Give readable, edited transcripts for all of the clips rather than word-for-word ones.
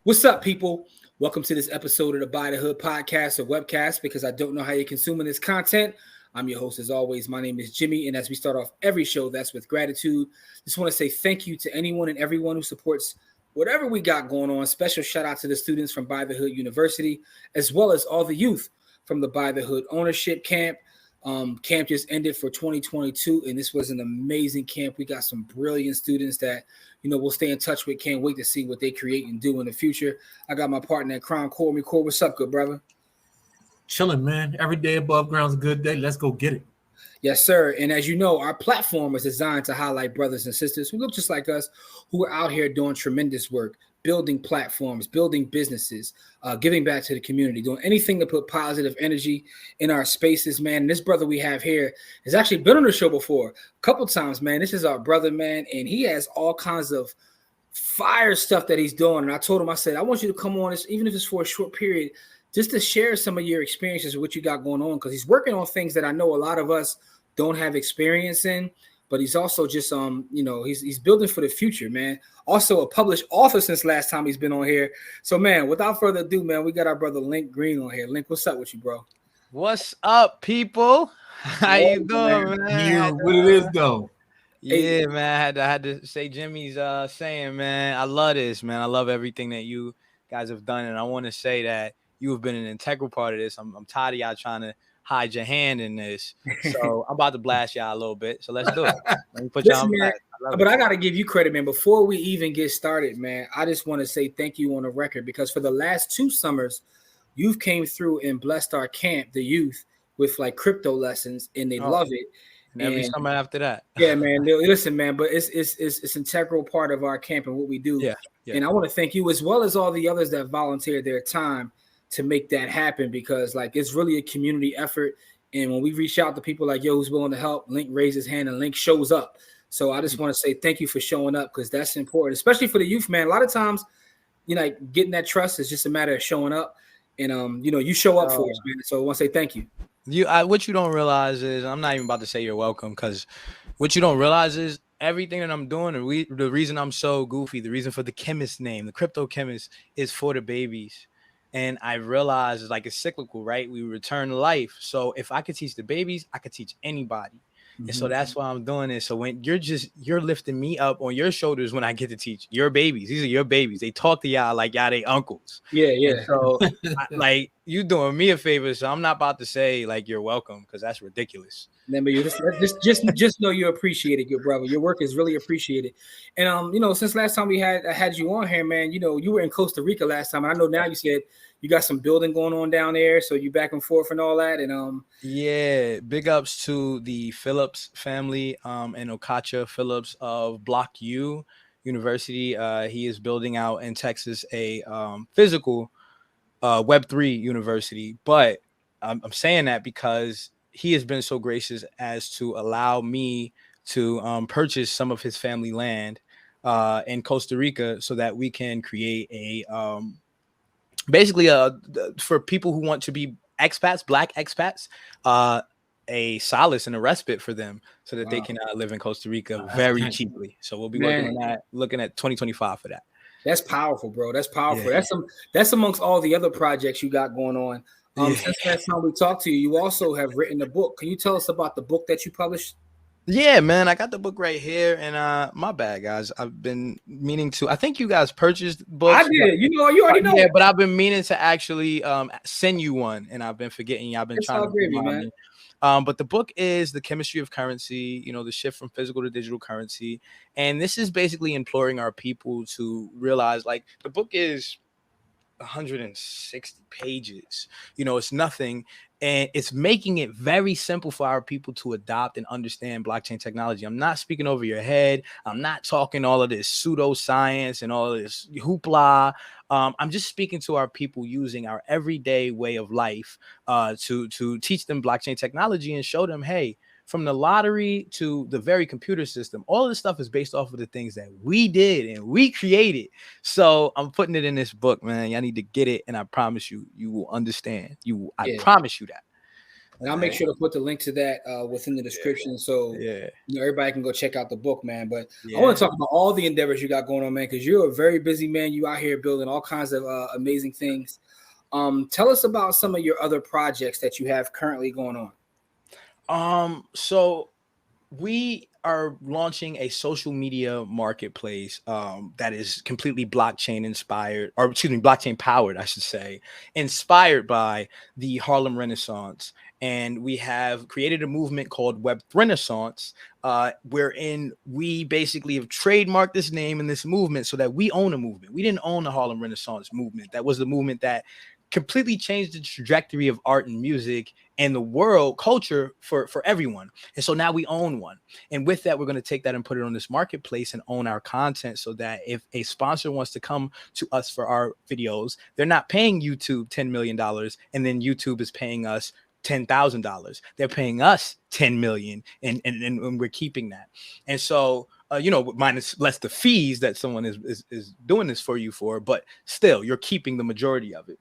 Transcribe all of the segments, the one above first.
What's up, people? Welcome to this episode of the By the Hood podcast or webcast because I don't know how you're consuming this content. I'm your host, as always. My name is Jimmy, and as we start off every show, that's with gratitude. Just want to say thank you to anyone and everyone who supports whatever we got going on. Special shout out to the students from By the Hood University, as well as all the youth from the By the Hood ownership camp. Camp just ended for 2022, and this was an amazing camp. We got some brilliant students that we'll stay in touch with. Can't wait to see what they create and do in the future. I got my partner in crime, Corey. Corey, what's up, good brother? Chilling, man. Every day above ground's a good day. Let's go get it. Yes, sir. And as you know, our platform is designed to highlight brothers and sisters who look just like us, who are out here doing tremendous work, building platforms, building businesses, giving back to the community, doing anything to put positive energy in our spaces, man. And this brother we have here has actually been on the show before a couple times, man. This is our brother, man, and he has all kinds of fire stuff that he's doing. And I told him, I said, I want you to come on this, even if it's for a short period, just to share some of your experiences of what you got going on, because he's working on things that I know a lot of us don't have experience in, but he's also just he's building for the future, man. Also a published author since last time he's been on here. So, man, without further ado, man, we got our brother Link Green on here. Link, what's up with you, bro? What's up, people? How you doing, man? Here, what it is, though. Yeah, man. I had to say Jimmy's saying, man, I love this, man. I love everything that you guys have done, and I want to say that you have been an integral part of this. I'm tired of y'all trying to hide your hand in this. So I'm about to blast y'all a little bit. So let's do it. Let me put y'all on blast. But I got to give you credit, man. Before we even get started, man, I just want to say thank you on the record, because for the last 2 summers, you've came through and blessed our camp, the youth, with like crypto lessons, and they love it. And every summer after that. Yeah, man. Listen, man, but it's integral part of our camp and what we do. Yeah. And I want to thank you, as well as all the others that volunteered their time to make that happen, because like it's really a community effort. And when we reach out to people like, yo, who's willing to help, Link raises his hand and Link shows up. So I just want to say thank you for showing up, because that's important, especially for the youth, man. A lot of times, like getting that trust is just a matter of showing up, and you show up for us, man. So I want to say thank you. What you don't realize is, I'm not even about to say you're welcome, because what you don't realize is everything that I'm doing, the reason I'm so goofy, the reason for the chemist name, the crypto chemist, is for the babies. And I realized it's cyclical, right? We return to life. So if I could teach the babies, I could teach anybody. Mm-hmm. And so that's why I'm doing this. So when you're lifting me up on your shoulders when I get to teach your babies. These are your babies. They talk to y'all like y'all they uncles. Yeah. And so you doing me a favor. So I'm not about to say like you're welcome, because that's ridiculous. Remember, you just know you're appreciated, good brother. Your work is really appreciated. And since last time I had you on here, man, you were in Costa Rica last time. And I know now you said you got some building going on down there, so you back and forth and all that. And yeah, big ups to the Phillips family and Okacha Phillips of Block U University. He is building out in Texas a physical Web3 university, but I'm saying that because he has been so gracious as to allow me to purchase some of his family land in Costa Rica, so that we can create a basically for people who want to be expats, Black expats, a solace and a respite for them, so that they can live in Costa Rica very cheaply. So we'll be working on that, looking at 2025 for that. That's powerful, bro. That's powerful. Yeah. That's amongst all the other projects you got going on. Since last time we talked to you, you also have written a book. Can you tell us about the book that you published? Yeah, man, I got the book right here, and my bad, guys. I've been meaning to. I think you guys purchased books. I did. You already know. Yeah, but I've been meaning to actually send you one, and I've been forgetting. I've been trying to remind me. But the book is The Chemistry of Currency, the shift from physical to digital currency. And this is basically imploring our people to realize, like, the book is 160 pages. It's nothing. And it's making it very simple for our people to adopt and understand blockchain technology. I'm not speaking over your head. I'm not talking all of this pseudoscience and all of this hoopla. I'm just speaking to our people using our everyday way of life to teach them blockchain technology and show them, hey, from the lottery to the very computer system, all of this stuff is based off of the things that we did and we created. So I'm putting it in this book, man. Y'all need to get it, and I promise you, you will understand. I promise you that. And I'll make sure to put the link to that within the description, so Yeah. everybody can go check out the book, man. But I Yeah. want to talk about all the endeavors you got going on, man, because you're a very busy man. You out here building all kinds of amazing things. Tell us about some of your other projects that you have currently going on. So we are launching a social media marketplace that is completely blockchain inspired, or excuse me, blockchain powered, I should say, inspired by the Harlem Renaissance. And we have created a movement called Web Renaissance, wherein we basically have trademarked this name and this movement so that we own a movement. We didn't own the Harlem Renaissance movement. That was the movement that completely changed the trajectory of art and music and the world culture for everyone. And so now we own one. And with that, we're going to take that and put it on this marketplace and own our content, so that if a sponsor wants to come to us for our videos, they're not paying YouTube $10 million and then YouTube is paying us $10,000. They're paying us 10 million and we're keeping that. And so minus less the fees that someone is doing this for you for, but still you're keeping the majority of it.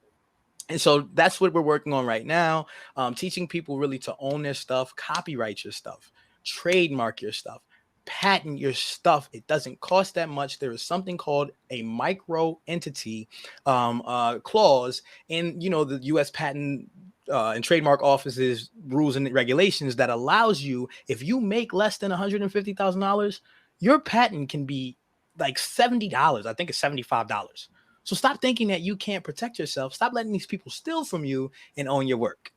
And so that's what we're working on right now, teaching people really to own their stuff, copyright your stuff, trademark your stuff, patent your stuff. It doesn't cost that much. There is something called a micro entity clause in, the U.S. Patent and Trademark Office's rules and regulations that allows you, if you make less than $150,000, your patent can be like $70. I think it's $75. So stop thinking that you can't protect yourself. Stop letting these people steal from you and own your work.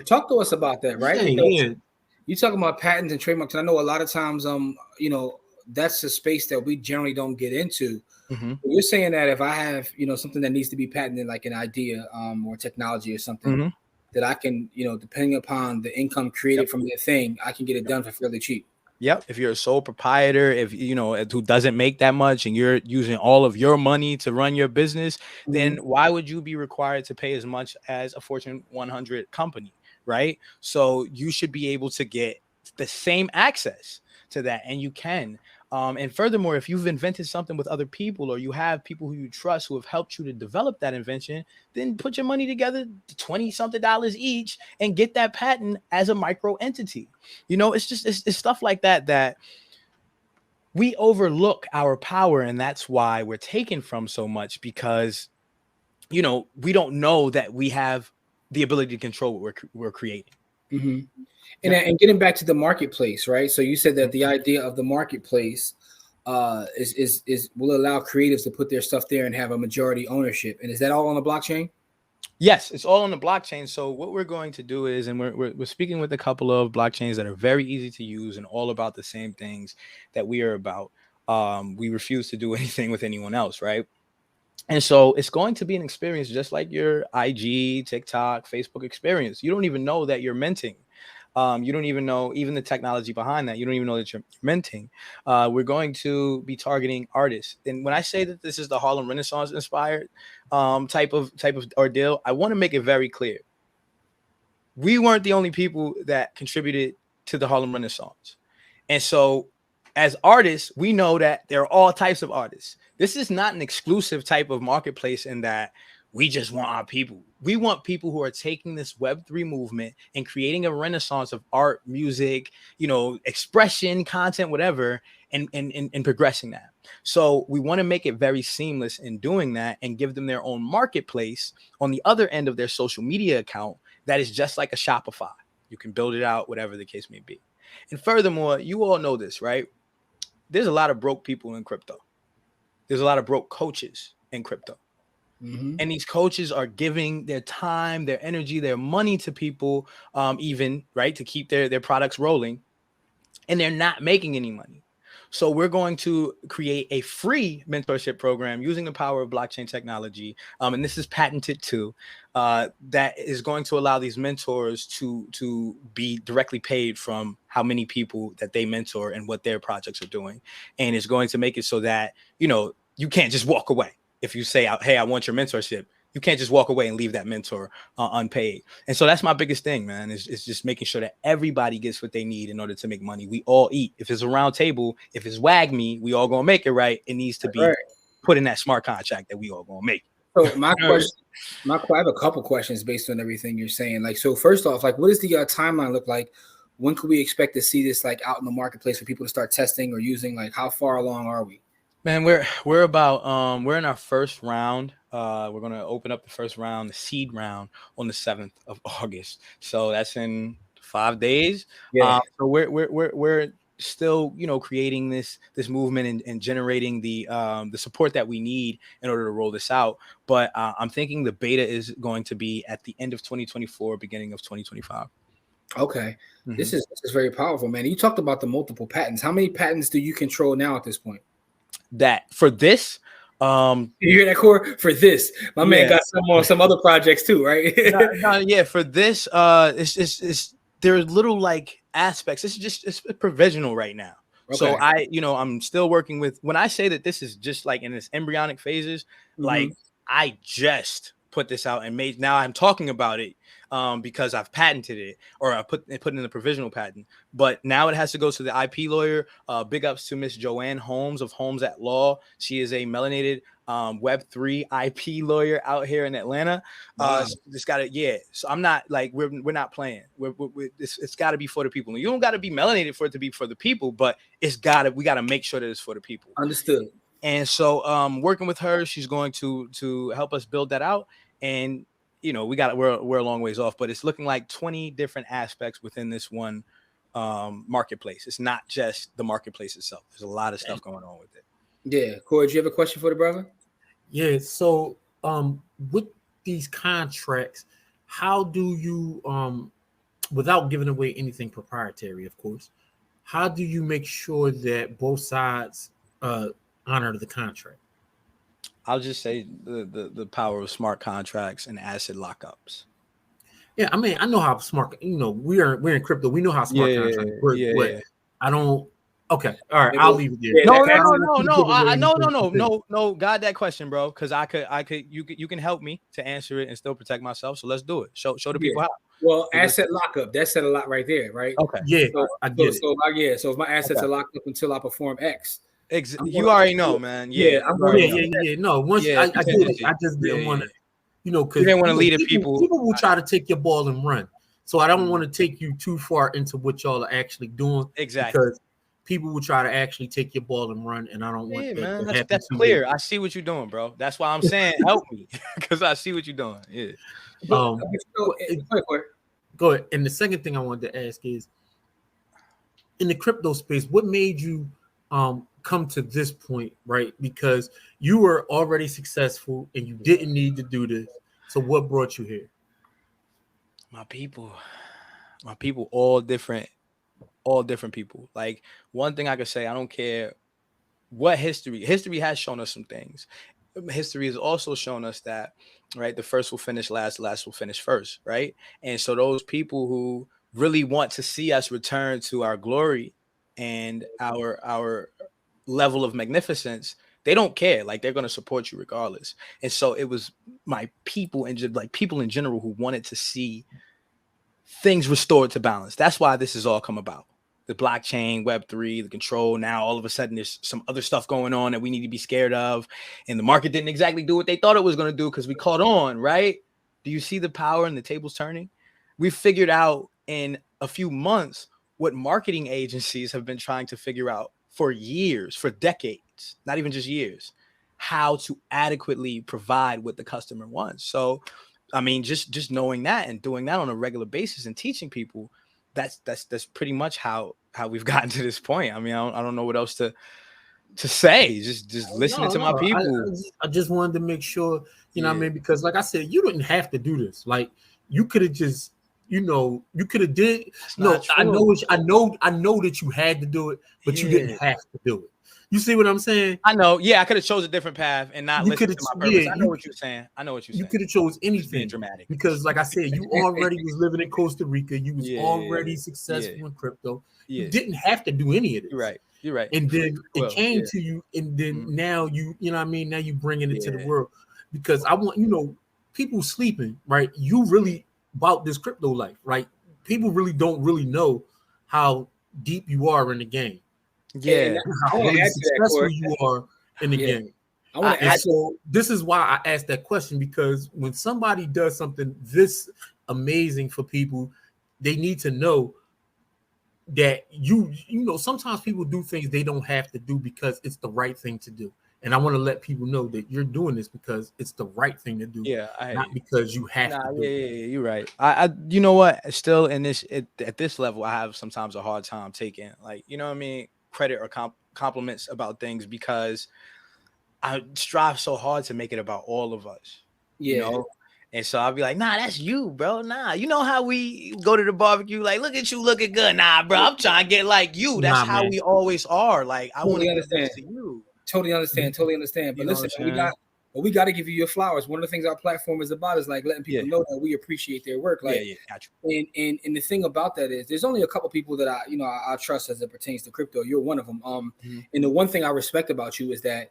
Talk to us about that, right? Yeah. You talking about patents and trademarks. And I know a lot of times, that's a space that we generally don't get into. Mm-hmm. You're saying that if I have, something that needs to be patented, like an idea or technology or something, Mm-hmm. that I can, depending upon the income created from that thing, I can get it done for fairly cheap. Yep. If you're a sole proprietor, if who doesn't make that much and you're using all of your money to run your business, then why would you be required to pay as much as a Fortune 100 company, right? So you should be able to get the same access to that, and you can. And furthermore, if you've invented something with other people, or you have people who you trust who have helped you to develop that invention, then put your money together, $20-something each, and get that patent as a micro entity. It's stuff like that we overlook our power, and that's why we're taken from so much, because we don't know that we have the ability to control what we're creating. Mm-hmm. And getting back to the marketplace, right? So you said that the idea of the marketplace is will allow creatives to put their stuff there and have a majority ownership. And is that all on the blockchain? Yes, it's all on the blockchain. So what we're going to do is, and we're speaking with a couple of blockchains that are very easy to use and all about the same things that we are about. We refuse to do anything with anyone else, right? And so it's going to be an experience just like your IG, TikTok, Facebook experience. You don't even know that you're minting. You don't even know even the technology behind that. You don't even know that you're minting. We're going to be targeting artists. And when I say that this is the Harlem Renaissance inspired type of ordeal, I want to make it very clear. We weren't the only people that contributed to the Harlem Renaissance. And so as artists, we know that there are all types of artists. This is not an exclusive type of marketplace in that we just want our people. We want people who are taking this Web3 movement and creating a renaissance of art, music, expression, content, whatever, and progressing that. So we want to make it very seamless in doing that and give them their own marketplace on the other end of their social media account that is just like a Shopify. You can build it out, whatever the case may be. And furthermore, you all know this, right? There's a lot of broke people in crypto. There's a lot of broke coaches in crypto. Mm-hmm. And these coaches are giving their time, their energy, their money to people, even, right, to keep their products rolling. And they're not making any money. So we're going to create a free mentorship program using the power of blockchain technology. And this is patented too, that is going to allow these mentors to be directly paid from how many people that they mentor and what their projects are doing. And it's going to make it so that, you can't just walk away. If you say, hey, I want your mentorship, you can't just walk away and leave that mentor unpaid. And so that's my biggest thing, man, is just making sure that everybody gets what they need in order to make money. We all eat. If it's a round table, if it's WAGMI, we all gonna make it, right? It needs to be put in that smart contract that we all gonna make. So I have a couple questions based on everything you're saying. Like, so first off, like, what does the timeline look like? When could we expect to see this like out in the marketplace for people to start testing or using? Like, how far along are we? Man, we're about we're in our first round. We're gonna open up the first round, the seed round, on the 7th of August. So that's in 5 days. Yeah. So we're still, you know, creating this movement and generating the support that we need in order to roll this out. But I'm thinking the beta is going to be at the end of 2024, beginning of 2025. Okay. Mhm. This is very powerful, man. You talked about the multiple patents. How many patents do you control now at this point? That for this, You hear that, Core? For this, my man got some other projects too, right? yeah, for this, it's there's little like aspects. It's provisional right now. So Okay. I'm still working with. When I say that this is just like in its embryonic phases, like I just put this out and made. Now I'm talking about it because I've patented it, or I put in the provisional patent. But now it has to go to the IP lawyer. Big ups to Miss Joanne Holmes of Holmes at Law. She is a melanated Web3 IP lawyer out here in Atlanta. Wow. Just got to, so I'm not like, we're not playing. It's got to be for the people. You don't got to be melanated for it to be for the people, but we got to make sure that it's for the people. Understood. And so working with her, she's going to help us build that out. And we're a long ways off, but it's looking like 20 different aspects within this one marketplace. It's not just the marketplace itself. There's a lot of stuff going on with it. Yeah. Corey, do you have a question for the brother? Yeah. So with these contracts, how do you without giving away anything proprietary, of course, how do you make sure that both sides honor the contract? I'll just say the power of smart contracts and asset lockups. Yeah, I mean, I know how smart, we're in crypto. We know how smart contracts work, but I don't. Okay, all right, I'll leave it there. No. Got that question, bro? Because you can help me to answer it and still protect myself. So let's do it. Show the people how. Well, asset lockup, that said a lot right there, right? Okay. Yeah, I get it. So if my assets are locked up until I perform X. You already know, man. No, once I get it. I just didn't want to, because you didn't want to lead the people. People will try to take your ball and run. So I don't want to take you too far into what y'all are actually doing. Exactly. Because people will try to actually take your ball and run, and I don't want that to happen. That's clear. I see what you're doing, bro. That's why I'm saying help me, because I see what you're doing. Yeah. Go ahead. And the second thing I wanted to ask is, in the crypto space, what made you come to this point, right? Because you were already successful and you didn't need to do this. So what brought you here? My people, all different people. Like, one thing I could say, I don't care what history has shown us some things. History has also shown us that, right, the first will finish last, the last will finish first, right? And so those people who really want to see us return to our glory and our level of magnificence, they don't care. Like, they're going to support you regardless. And so it was my people and just like people in general who wanted to see things restored to balance. That's why this has all come about. The blockchain, Web3, the control. Now, all of a sudden, there's some other stuff going on that we need to be scared of. And the market didn't exactly do what they thought it was going to do because we caught on, right? Do you see the power and the tables turning? We figured out in a few months what marketing agencies have been trying to figure out for years, for decades, not even just years, how to adequately provide what the customer wants. So, I mean, just knowing that and doing that on a regular basis and teaching people, that's pretty much how we've gotten to this point. I mean, I don't know what else to say. Just listening to my people. I just wanted to make sure, you know what I mean? Because like I said, you didn't have to do this. Like, you could have just, you could have did. No, I know that you had to do it, but you didn't have to do it. You see what I'm saying? I know. Yeah, I could have chose a different path and not listen to my purpose. I know what you're saying. You could have chose anything. Dramatic. Because, like I said, you already was living in Costa Rica. You was already successful in crypto. You didn't have to do any of this. You're right. And then it came to you, and then now you know what I mean? Now you bringing it to the world. Because I want, people sleeping, right? You really about this crypto life, right? People really don't really know how deep you are in the game. Yeah, how really successful you are in the game. I want to ask. So this is why I asked that question, because when somebody does something this amazing for people, they need to know that you know, sometimes people do things they don't have to do because it's the right thing to do. And I want to let people know that you're doing this because it's the right thing to do, Yeah, not because you have to do it. yeah, you're right. You know what? Still in this at this level, I have sometimes a hard time taking, like, you know what I mean, credit or compliments about things, because I strive so hard to make it about all of us, you Yeah. know. And so I'll be like, nah, that's you, bro. Nah, you know how we go to the barbecue, like, look at you looking good. Nah, bro, I'm trying to get like you. That's Nah, how man. we always are. Like, I want Totally to give understand. this to you. Totally understand. Totally understand. You But know what listen, I'm saying? we got to give you your flowers. One of the things our platform is about is like letting people Yeah. know that we appreciate their work. Yeah, Like, yeah, got you. and the thing about that is there's only a couple people that I trust as it pertains to crypto. You're one of them. And the one thing I respect about you is that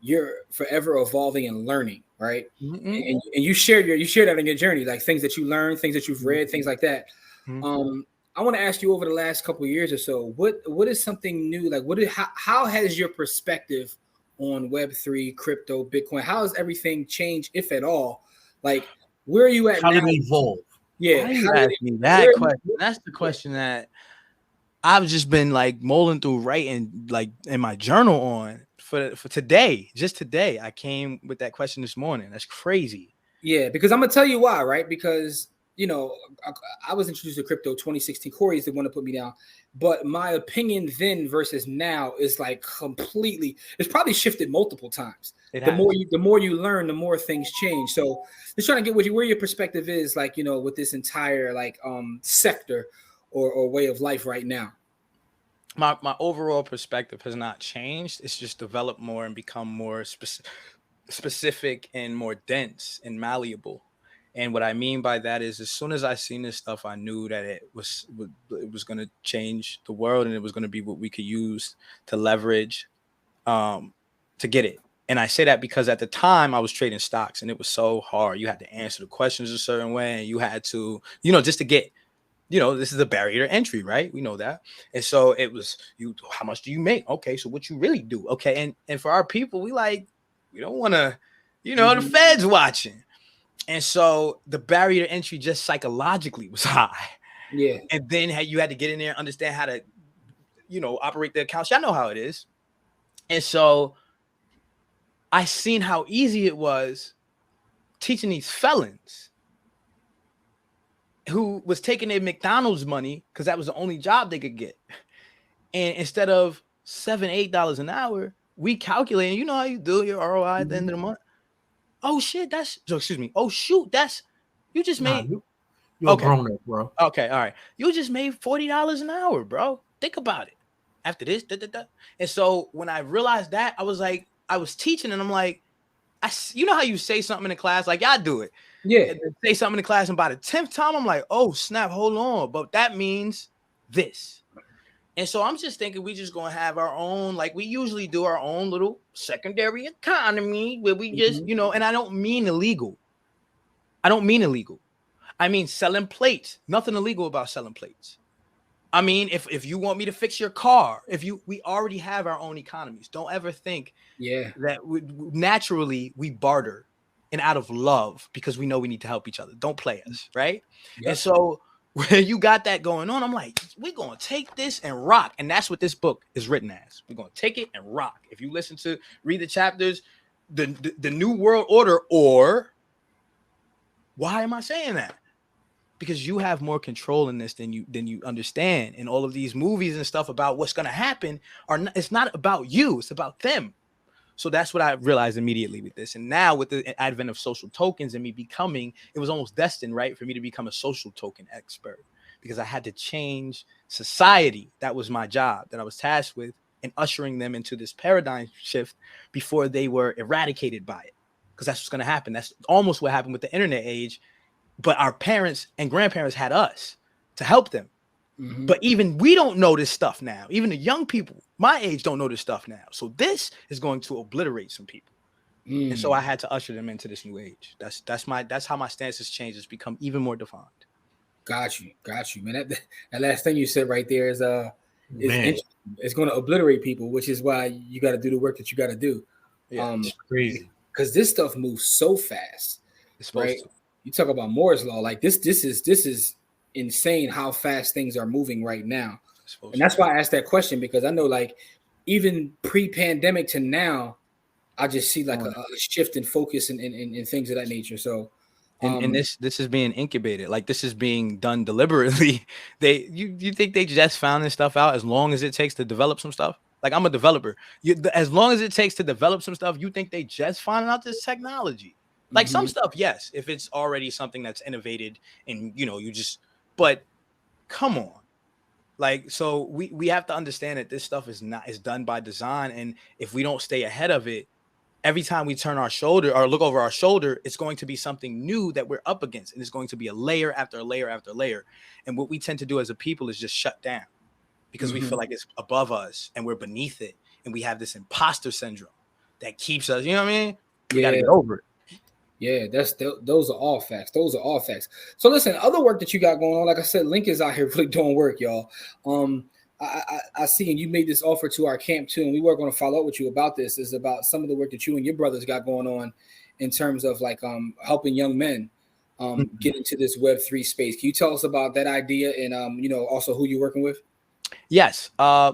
you're forever evolving and learning, right? Mm-hmm. And you share that in your journey, like things that you learned, things that you've read, things like that. Mm-hmm. I want to ask you, over the last couple of years or so, what is something new? Like, how has your perspective on Web3, crypto, Bitcoin, how has everything changed, if at all? Like, where are you at How now? did it evolve? Yeah, Why you how did ask it, me where that are you- question? That's the question that I've just been like mulling through, writing like in my journal on for today. Just today, I came with that question this morning. That's crazy. Yeah, because I'm gonna tell you why, right? Because you know, I was introduced to crypto 2016. Corey is the one to put me down, but my opinion then versus now is like completely. It's probably shifted multiple times. It The has. more you learn, the more things change. So just trying to get where your perspective is, like, you know, with this entire like sector or way of life right now. My overall perspective has not changed. It's just developed more and become more specific and more dense and malleable. And what I mean by that is, as soon as I seen this stuff, I knew that it was going to change the world, and it was going to be what we could use to leverage, to get it. And I say that because at the time I was trading stocks, and it was so hard. You had to answer the questions a certain way, and you had to, just to get, this is a barrier to entry, right? We know that. And so it was, how much do you make? Okay, so what you really do? Okay, and for our people, we don't want to, the Fed's watching. And so the barrier to entry just psychologically was high. Yeah. And then you had to get in there and understand how to, operate the accounts. Y'all know how it is. And so I seen how easy it was teaching these felons who was taking their McDonald's money because that was the only job they could get. And instead of $7-8 an hour, we calculating, you know how you do your ROI at the end of the month. Oh shit, oh shoot, you just made. You're okay. Grown up, bro. Okay, all right. You just made $40 an hour, bro. Think about it. After this, And so when I realized that, I was teaching, and I'm like, you know how you say something in the class, like y'all do it. Yeah. And then say something in the class, and by the 10th time, I'm like, oh snap, hold on. But that means this. And so I'm just thinking we just gonna have our own, like we usually do, our own little secondary economy where we just, and I don't mean illegal. I mean selling plates. Nothing illegal about selling plates. I mean, if you want me to fix your car, we already have our own economies. Don't ever think that naturally we barter and out of love because we know we need to help each other. Don't play us, right? Yep. And so when you got that going on, I'm like, we're going to take this and rock. And that's what this book is written as. We're going to take it and rock. If you read the chapters, the New World Order, or why am I saying that? Because you have more control in this than you understand. And all of these movies and stuff about what's going to happen it's not about you. It's about them. So that's what I realized immediately with this. And now with the advent of social tokens and me it was almost destined, right, for me to become a social token expert, because I had to change society. That was my job that I was tasked with, and ushering them into this paradigm shift before they were eradicated by it. Because that's what's going to happen. That's almost what happened with the internet age. But our parents and grandparents had us to help them. Mm-hmm. But even we don't know this stuff now. Even the young people my age don't know this stuff now. So this is going to obliterate some people. And so I had to usher them into this new age. That's how my stance has changed. It's become even more defined. Got you, man. That last thing you said right there is interesting. It's going to obliterate people, which is why you got to do the work that you got to do. Yeah, It's crazy. Because this stuff moves so fast, it's right? supposed to. You talk about Moore's law, like this is insane how fast things are moving right now. It's supposed And to. that's why I asked that question, because I know, like, even pre-pandemic to now, I just see like a shift in focus and things of that nature. So, And this is being incubated, like this is being done deliberately. You think they just found this stuff out as long as it takes to develop some stuff? Like, I'm a developer. As long as it takes to develop some stuff, you think they just finding out this technology? Like, some stuff, yes, if it's already something that's innovated and you just, but come on. Like, so we have to understand that this stuff is done by design, and if we don't stay ahead of it, every time we turn our shoulder or look over our shoulder, it's going to be something new that we're up against. And it's going to be a layer after a layer after a layer. And what we tend to do as a people is just shut down because we feel like it's above us and we're beneath it. And we have this imposter syndrome that keeps us, you know what I mean? We got to get over it. Yeah, those are all facts. Those are all facts. So listen, other work that you got going on, like I said, Link is out here really doing work, y'all. I see, and you made this offer to our camp too, and we were going to follow up with you about this. Is about some of the work that you and your brothers got going on in terms of like helping young men get into this Web3 space. Can you tell us about that idea and also who you're working with? Yes.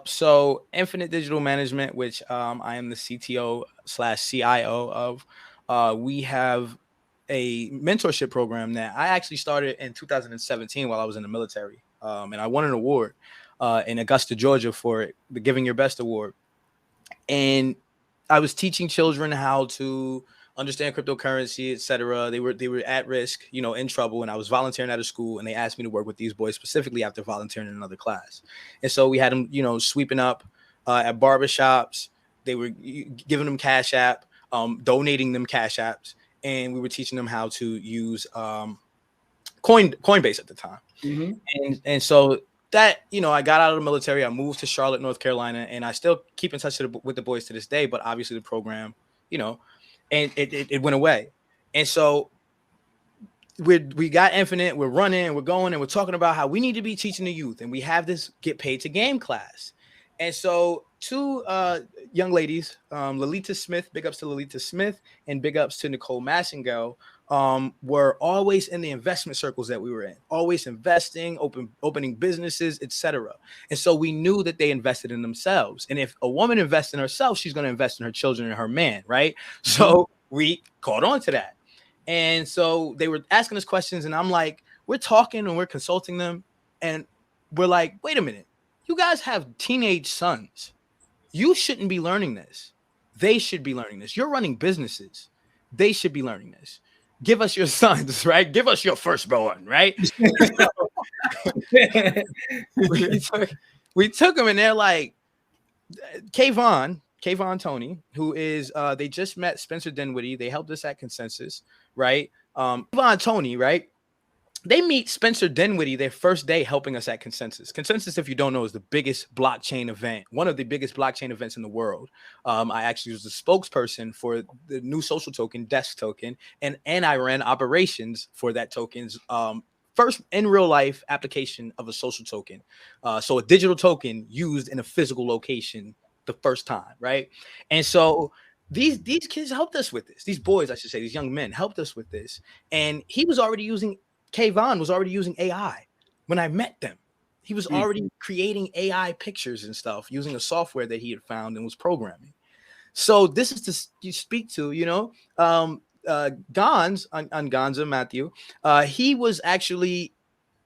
So Infinite Digital Management, which I am the CTO/CIO of, we have a mentorship program that I actually started in 2017 while I was in the military. And I won an award in Augusta, Georgia for the Giving Your Best Award. And I was teaching children how to understand cryptocurrency, etc. They were at risk, in trouble, and I was volunteering at a school, and they asked me to work with these boys specifically after volunteering in another class. And so we had them, sweeping up at barbershops. They were giving them Cash App, donating them Cash Apps, and we were teaching them how to use Coinbase at the time. And so that, I got out of the military, I moved to Charlotte, North Carolina, and I still keep in touch with the boys to this day, but obviously the program, and it went away. And so we got Infinite, we're running, we're going, and we're talking about how we need to be teaching the youth, and we have this get paid to game class. And so two young ladies, Lolita Smith, big ups to Lolita Smith, and big ups to Nicole Massengale, were always in the investment circles that we were in, always investing, opening businesses, etc. And so we knew that they invested in themselves. And if a woman invests in herself, she's going to invest in her children and her man, right? So we caught on to that. And so they were asking us questions, and I'm like, we're talking and we're consulting them, and we're like, wait a minute, you guys have teenage sons. You shouldn't be learning this. They should be learning this. You're running businesses. They should be learning this. Give us your sons, right? Give us your firstborn, right? we took them, and they're like, Kayvon Tony, who is they just met Spencer Dinwiddie. They helped us at Consensus, right? Kayvon Tony, right? They meet Spencer Dinwiddie their first day helping us at Consensus. Consensus, if you don't know, is the biggest blockchain event, one of the biggest blockchain events in the world. I actually was the spokesperson for the new social token, Desk Token, and I ran operations for that token's first in real life application of a social token. So a digital token used in a physical location the first time, right? And so these kids helped us with this. These boys, I should say, these young men helped us with this. And Kayvon was already using AI when I met them. He was already creating AI pictures and stuff using a software that he had found and was programming. So this is to speak to, Gonza Matthew. He was actually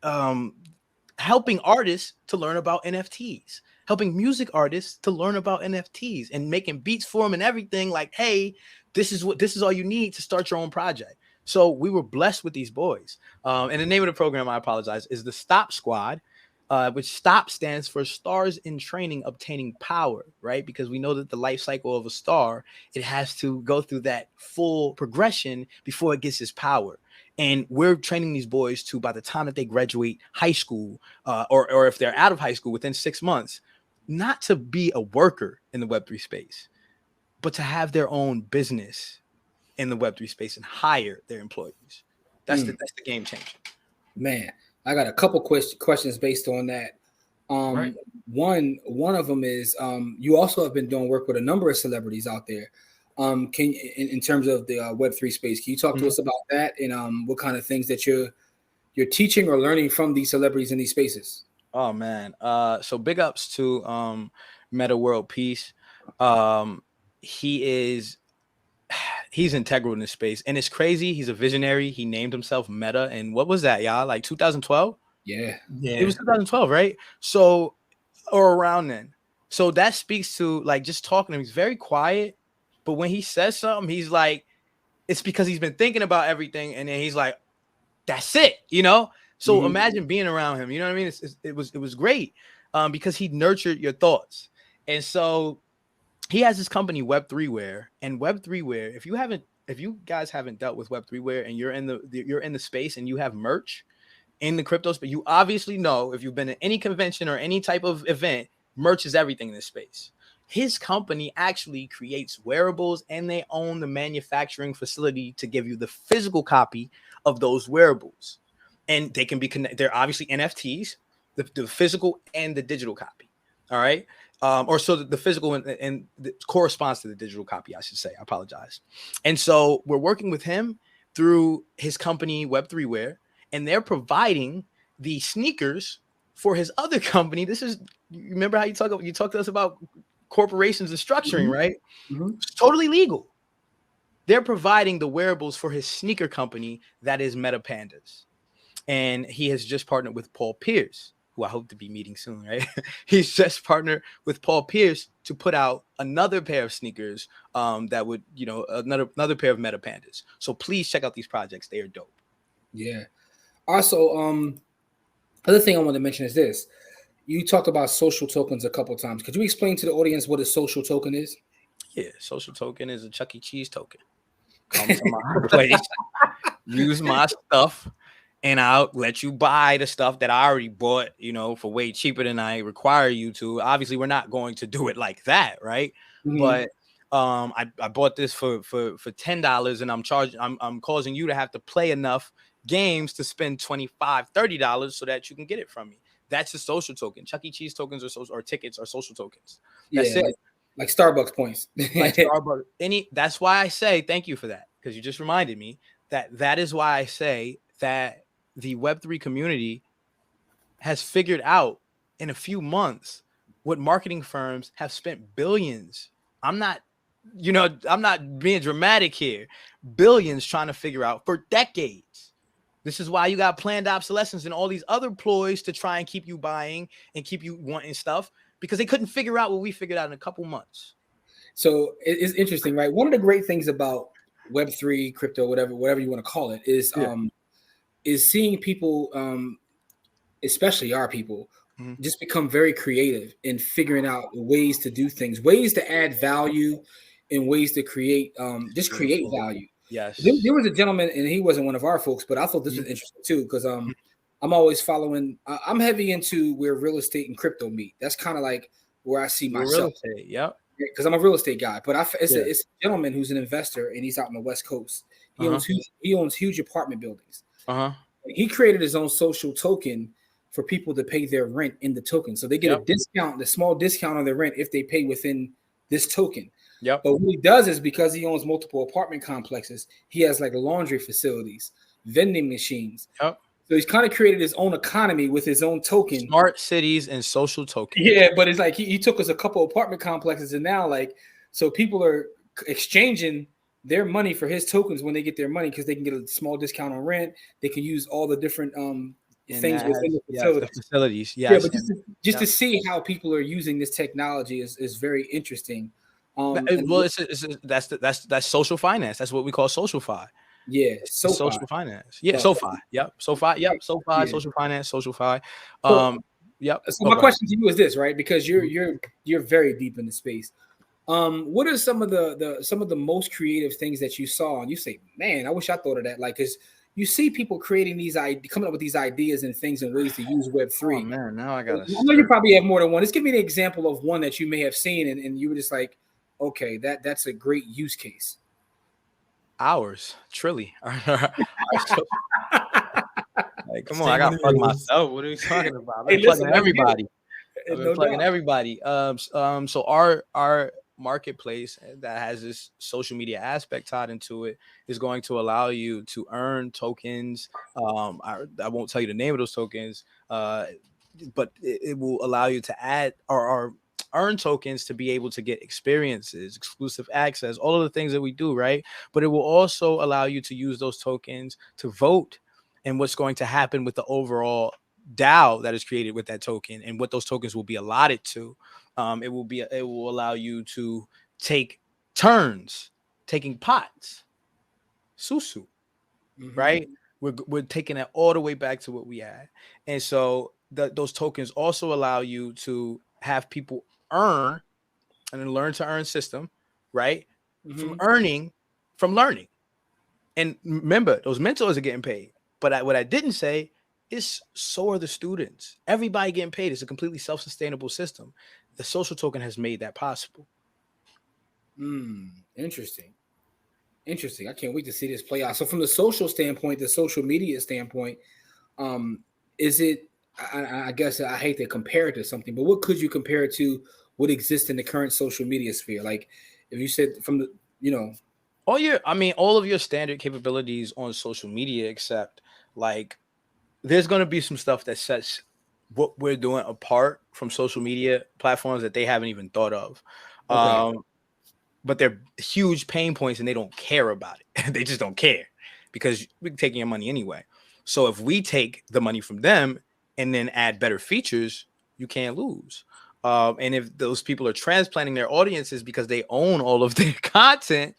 helping artists to learn about NFTs, helping music artists to learn about NFTs and making beats for them and everything. Like, hey, this is all you need to start your own project. So we were blessed with these boys. And the name of the program, I apologize, is the Stop Squad, which STOP stands for Stars in Training Obtaining Power, right? Because we know that the life cycle of a star, it has to go through that full progression before it gets its power. And we're training these boys to, by the time that they graduate high school, or if they're out of high school within 6 months, not to be a worker in the Web3 space, but to have their own business in the Web3 space and hire their employees. That's the game changer. Man, I got a couple questions based on that. One of them is you also have been doing work with a number of celebrities out there. Can in terms of the Web3 space, can you talk to us about that and what kind of things that you're teaching or learning from these celebrities in these spaces? Oh man. So big ups to Meta World Peace. He is he's integral in this space, and it's crazy. He's a visionary. He named himself Meta, and what was that, y'all? Like 2012? Yeah. It was 2012, right? So, or around then. So that speaks to like just talking to him. He's very quiet, but when he says something, he's like, it's because he's been thinking about everything, and then he's like, that's it, you know. So imagine being around him. You know what I mean? It was great because he nurtured your thoughts, and so he has this company Web3 Wear, and Web3 Wear. If you guys haven't dealt with Web3 Wear, and you're in the space and you have merch in the crypto space, you obviously know, if you've been at any convention or any type of event, merch is everything in this space. His company actually creates wearables, and they own the manufacturing facility to give you the physical copy of those wearables. And they can be connected. They're obviously NFTs, the physical and the digital copy. All right. Or so the physical and corresponds to the digital copy, I should say. I apologize. And so we're working with him through his company Web3 Wear, and they're providing the sneakers for his other company. This is, you remember how you talk to us about corporations and structuring, right? It's totally legal. They're providing the wearables for his sneaker company that is Meta Pandas. And he has just partnered with Paul Pierce, who I hope to be meeting soon, right? He's just partnered with Paul Pierce to put out another pair of sneakers that would, another pair of Meta Pandas. So please check out these projects. They are dope. Yeah. Also, other thing I want to mention is this. You talked about social tokens a couple of times. Could you explain to the audience what a social token is? Yeah, social token is a Chuck E. Cheese token. Come to my place, use my stuff, and I'll let you buy the stuff that I already bought, for way cheaper than I require you to. Obviously, we're not going to do it like that, right? But I bought this for $10, and I'm causing you to have to play enough games to spend $25, $30 so that you can get it from me. That's a social token. Chuck E. Cheese tokens or tickets are social tokens. That's it. Like Starbucks points. Like Starbucks. That's why I say thank you for that, because you just reminded me that is why I say that the Web3 community has figured out in a few months what marketing firms have spent billions. I'm not being dramatic here. Billions trying to figure out for decades. This is why you got planned obsolescence and all these other ploys to try and keep you buying and keep you wanting stuff, because they couldn't figure out what we figured out in a couple months. So it's interesting, right? One of the great things about Web3, crypto, whatever you want to call it, is seeing people, especially our people, just become very creative in figuring out ways to do things, ways to add value, and ways to create create value. Yes. There was a gentleman, and he wasn't one of our folks, but I thought this was interesting too, because I'm always following. I'm heavy into where real estate and crypto meet. That's kind of like where I see myself. Real estate, yep. Because I'm a real estate guy, but it's a gentleman who's an investor, and he's out on the West Coast. He owns huge apartment buildings. He created his own social token for people to pay their rent in the token, so they get a discount, a small discount on their rent if they pay within this token. But what he does is, because he owns multiple apartment complexes, he has like laundry facilities, vending machines. So he's kind of created his own economy with his own token. Smart cities and social tokens. Yeah, but it's like he took us a couple apartment complexes, and now so people are exchanging their money for his tokens when they get their money, because they can get a small discount on rent. They can use all the different things within the facilities. Yes. But just to see how people are using this technology is very interesting. That's social finance. That's what we call social-fi. Yeah, social finance. Yeah, SoFi. Yep, SoFi. Yep, SoFi. Yeah. Social finance. SoFi. Yep. So my question to you is this, right? Because you're very deep in the space. What are some of the most creative things that you saw, and you say, man, I wish I thought of that? Like, because you see people creating coming up with these ideas and things and ways to use Web3. Oh man, now I know you probably have more than one. Just give me an example of one that you may have seen, and you were just like, okay, that's a great use case. Hours, Trilly. Like, come on, I gotta plug myself. What are you talking about? I'm plugging everybody. I've been plugging everybody. So our marketplace that has this social media aspect tied into it is going to allow you to earn tokens. I won't tell you the name of those tokens, but it will allow you to add or earn tokens to be able to get experiences, exclusive access, all of the things that we do, right? But it will also allow you to use those tokens to vote and what's going to happen with the overall DAO that is created with that token and what those tokens will be allotted to. It will allow you to take turns taking pots, susu, right? We're taking it all the way back to what we had. And so those tokens also allow you to have people earn and then learn to earn system, right? From learning. And remember, those mentors are getting paid. But what I didn't say is so are the students. Everybody getting paid. It's a completely self-sustainable system. The social token has made that possible. Interesting. I can't wait to see this play out. So from the social standpoint, the social media standpoint, is it, I guess I hate to compare it to something, but what could you compare it to what exists in the current social media sphere? Like if you said from the, all of your standard capabilities on social media, except like there's going to be some stuff that sets what we're doing apart from social media platforms that they haven't even thought of. Okay. But they're huge pain points and they don't care about it. They just don't care because we're taking your money anyway. So if we take the money from them and then add better features, you can't lose. And if those people are transplanting their audiences because they own all of their content,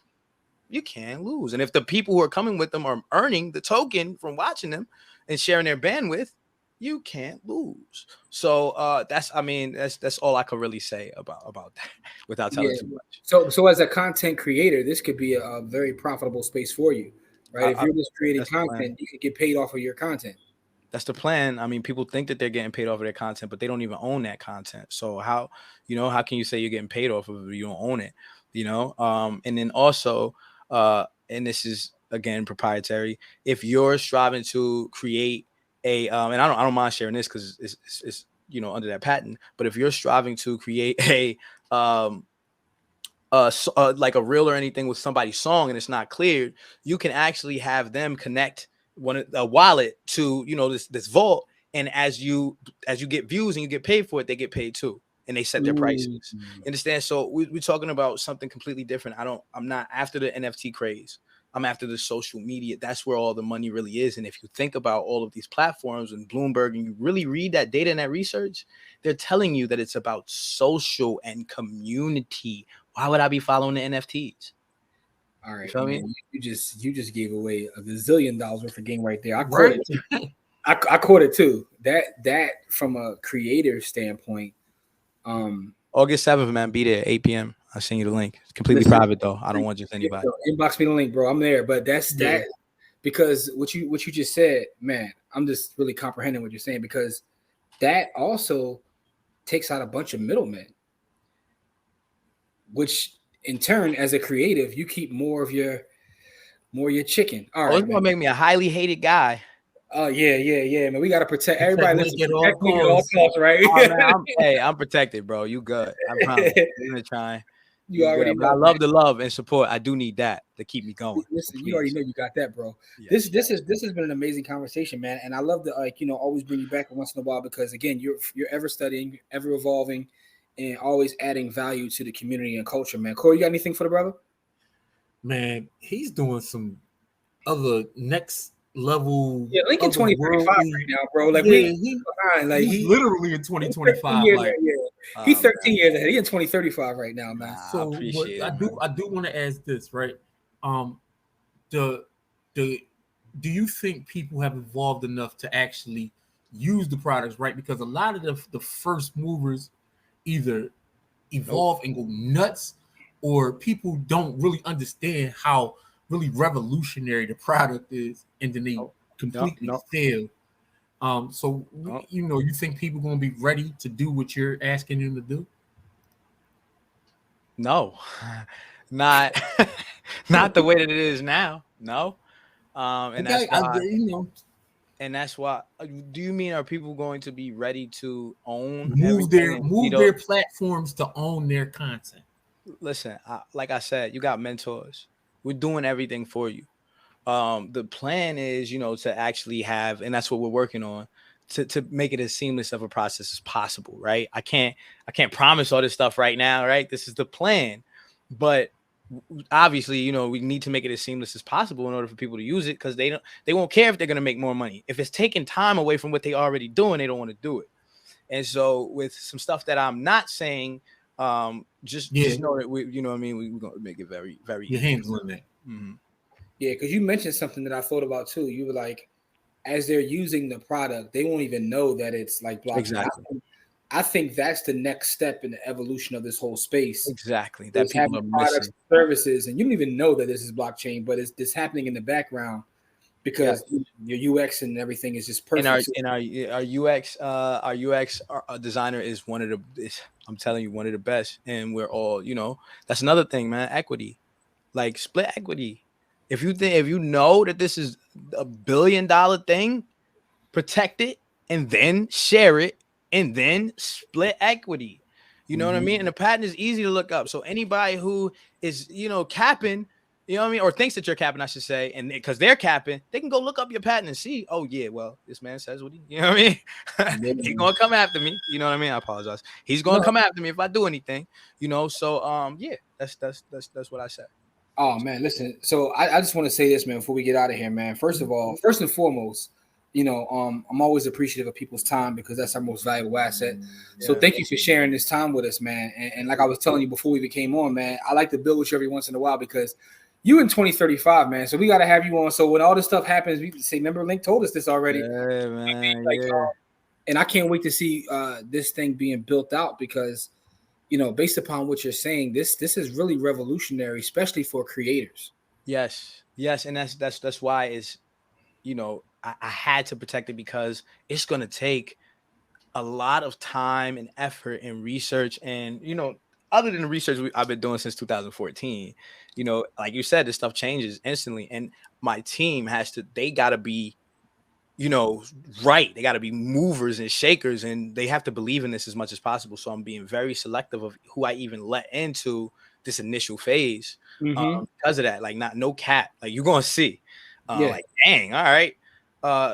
you can't lose. And if the people who are coming with them are earning the token from watching them and sharing their bandwidth, you can't lose. So that's all I could really say about that without telling too much. So as a content creator, this could be a very profitable space for you, right? If you're just creating content, you could get paid off of your content. That's the plan. I mean, people think that they're getting paid off of their content, but they don't even own that content. So how can you say you're getting paid off of it if you don't own it? And then also, and this is again proprietary. If you're striving to create a, and I don't mind sharing this because it's under that patent. But if you're striving to create a like a reel or anything with somebody's song and it's not cleared, you can actually have them connect a wallet to this vault, and as you get views and you get paid for it, they get paid too, and they set their prices. Understand? So we're talking about something completely different. I'm not after the NFT craze. I'm after the social media. That's where all the money really is. And if you think about all of these platforms and Bloomberg and you really read that data and that research, they're telling you that it's about social and community. Why would I be following the NFTs? All right, man. You just gave away $1 gazillion worth of game right there. I caught it. I caught it too. That from a creator standpoint. August 7th, man. Be there 8 p.m. I'll send you the link. It's completely private though. I don't want just anybody. Inbox me the link, bro. I'm there. But that because what you just said, man. I'm just really comprehending what you're saying, because that also takes out a bunch of middlemen, which in turn, as a creative, you keep more of your chicken. All right, it's gonna make me a highly hated guy. Oh yeah, man. We gotta protect everybody. Listen, protect me at all costs, right? Oh, man, I'm protected, bro. You good? I promise. I'm gonna try. You already know. I love the love and support. I do need that to keep me going. Listen, you already know you got that, bro. Yeah, this has been an amazing conversation, man. And I love to always bring you back once in a while, because again, you're ever studying, ever evolving, and always adding value to the community and culture, man. Corey, you got anything for the brother? Man, he's doing some other next level. Yeah, Lincoln 2035 right now, bro. Like he's literally in 2025. He's 13 years ahead. He's in 2035 right now, man. So I do want to ask this, right? Do you think people have evolved enough to actually use the products, right? Because a lot of the first movers either evolve and go nuts, or people don't really understand how really revolutionary the product is, and then they completely fail. You think people going to be ready to do what you're asking them to do? No, not the way that it is now. No, and that's why. And that's why. Do you mean, are people going to be ready to own move their platforms to own their content? listen, like I said, you got mentors. We're doing everything for you. The plan is, to actually have, and that's what we're working on, to make it as seamless of a process as possible, right? I can't promise all this stuff right now, right? This is the plan, but obviously, we need to make it as seamless as possible in order for people to use it, because they won't care if they're going to make more money. If it's taking time away from what they already doing, they don't want to do it. And so with some stuff that I'm not saying, just know that we, what I mean, we're going to make it very, very You're easy. handling that. Mm-hmm. Yeah, because you mentioned something that I thought about too. You were like, as they're using the product, they won't even know that it's like blockchain. Exactly. I think that's the next step in the evolution of this whole space. Exactly. That people having are products, missing. services, and you don't even know that this is blockchain, but it's this happening in the background because your UX and everything is just perfect. And our UX designer is I'm telling you, one of the best. And we're all, that's another thing, man. Equity, like split equity. If you know that this is $1 billion thing, protect it and then share it and then split equity. You know what I mean? And the patent is easy to look up. So anybody who is, capping, you know what I mean? Or thinks that you're capping, I should say. And because they're capping, they can go look up your patent and see, oh yeah, well, this man says what you know what I mean? He's going to come after me. You know what I mean? I apologize. He's going to come after me if I do anything, So, yeah, that's what I said. Oh man, listen. So I just want to say this, man, before we get out of here, man. First of all, first and foremost, I'm always appreciative of people's time because that's our most valuable asset. So thank you for sharing this time with us, man. And like I was telling you before we came on, man, I like to build with you every once in a while because you in 2035, man. So we got to have you on. So when all this stuff happens, we say, remember, Link told us this already. Yeah, man. And I can't wait to see this thing being built out because, based upon what you're saying, this is really revolutionary, especially for creators. Yes, and that's why it's, I had to protect it because it's going to take a lot of time and effort and research. And, other than the research I've been doing since 2014, like you said, this stuff changes instantly. And my team they got to be, right. They got to be movers and shakers, and they have to believe in this as much as possible. So I'm being very selective of who I even let into this initial phase because of that. Like, no cap. Like, you're going to see. Like, dang, all right.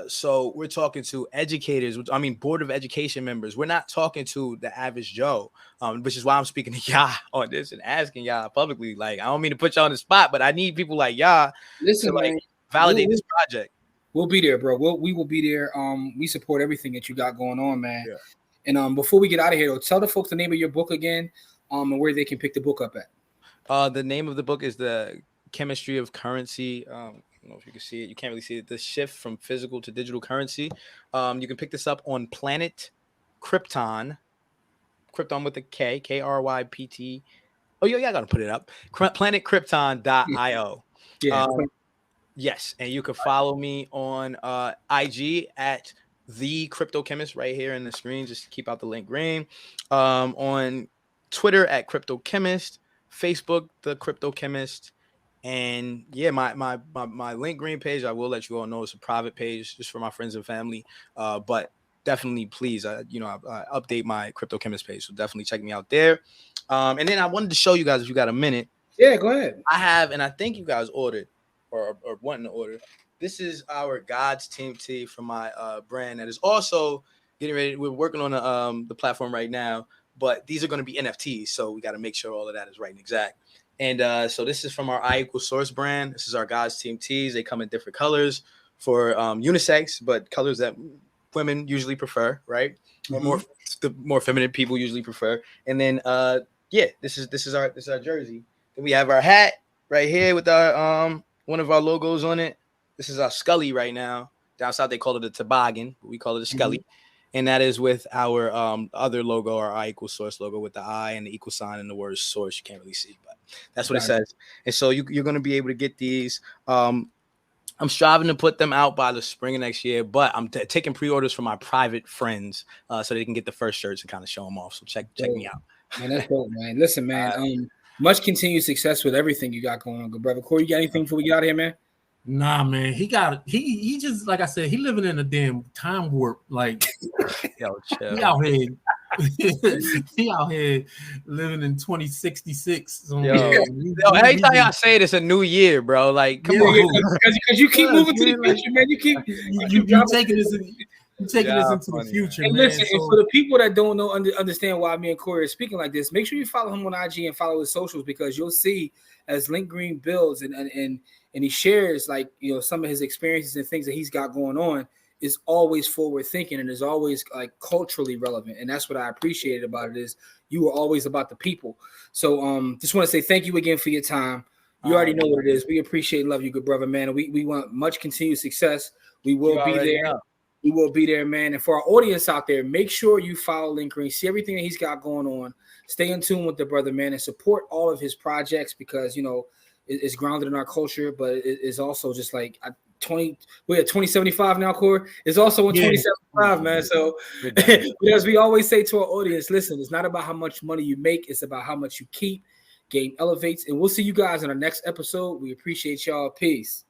So we're talking to educators, board of education members. We're not talking to the average Joe, which is why I'm speaking to y'all on this and asking y'all publicly. Like, I don't mean to put y'all on the spot, but I need people like y'all to validate this project. We'll be there, bro. We will be there. We support everything that you got going on, man. Yeah. And before we get out of here, though, tell the folks the name of your book again, and where they can pick the book up at. The name of the book is The Chemistry of Currency. I don't know if you can see it. You can't really see it. The shift from physical to digital currency. You can pick this up on Planet Krypton. Krypton with a K, Krypt. Oh, yeah, I gotta put it up. PlanetKrypton.io. Yeah. Yes, and you can follow me on IG at The Crypto Chemist right here in the screen. Just keep out the link green. On Twitter at Crypto Chemist, Facebook The Crypto Chemist, and yeah, my link green page. I will let you all know it's a private page just for my friends and family. But definitely, please, I update my Crypto Chemist page, so definitely check me out there. And then I wanted to show you guys, if you got a minute. Yeah, go ahead. I have, and I think you guys ordered. Or wanting to order. This is our God's Team tee from my brand that is also getting ready. We're working on the platform right now, but these are going to be NFTs, so we got to make sure all of that is right and exact. And so this is from our I=Source brand. This is our God's Team tees. They come in different colors for unisex, but colors that women usually prefer, right? Or the more feminine people usually prefer. And then this is our jersey. Then we have our hat right here with our one of our logos on it. This is our Scully right now. Down south, they call it a toboggan, but we call it a Scully. And that is with our other logo, our I=Source logo with the I and the equal sign and the word source. You can't really see, but that's what it says. And so you're going to be able to get these. I'm striving to put them out by the spring of next year, but I'm taking pre-orders from my private friends so they can get the first shirts and kind of show them off. So check me out. Man, that's dope, man. Listen, man. Much continued success with everything you got going on, good brother. Corey, you got anything before we get out of here, man? Nah, man. He just, like I said, he living in a damn time warp. Like, yo, chill. He out here He out here living in 2066. Yo, every time y'all say it, it's a new year, bro. Like, come on. Because you keep moving to the future, man. You keep you taking this. You're taking this into the future, and man. Listen, and for the people that don't know understand why me and Corey are speaking like this, make sure you follow him on IG and follow his socials, because you'll see as Link Green builds and he shares, like, you know, some of his experiences and things that he's got going on, is always forward thinking and is always like culturally relevant. And that's what I appreciated about it, is you were always about the people. So just want to say thank you again for your time. You already know what it is. We appreciate and love you, good brother, man. And we want much continued success. We will be there. Know. We will be there, man. And for our audience out there, make sure you follow Link Green, see everything that he's got going on. Stay in tune with the brother, man, and support all of his projects, because, you know, it's grounded in our culture, but it's also just like we're at 2075 now, Corey. It's also in 2075, man. So as we always say to our audience, listen, it's not about how much money you make, it's about how much you keep. Game elevates, and we'll see you guys in our next episode. We appreciate y'all. Peace.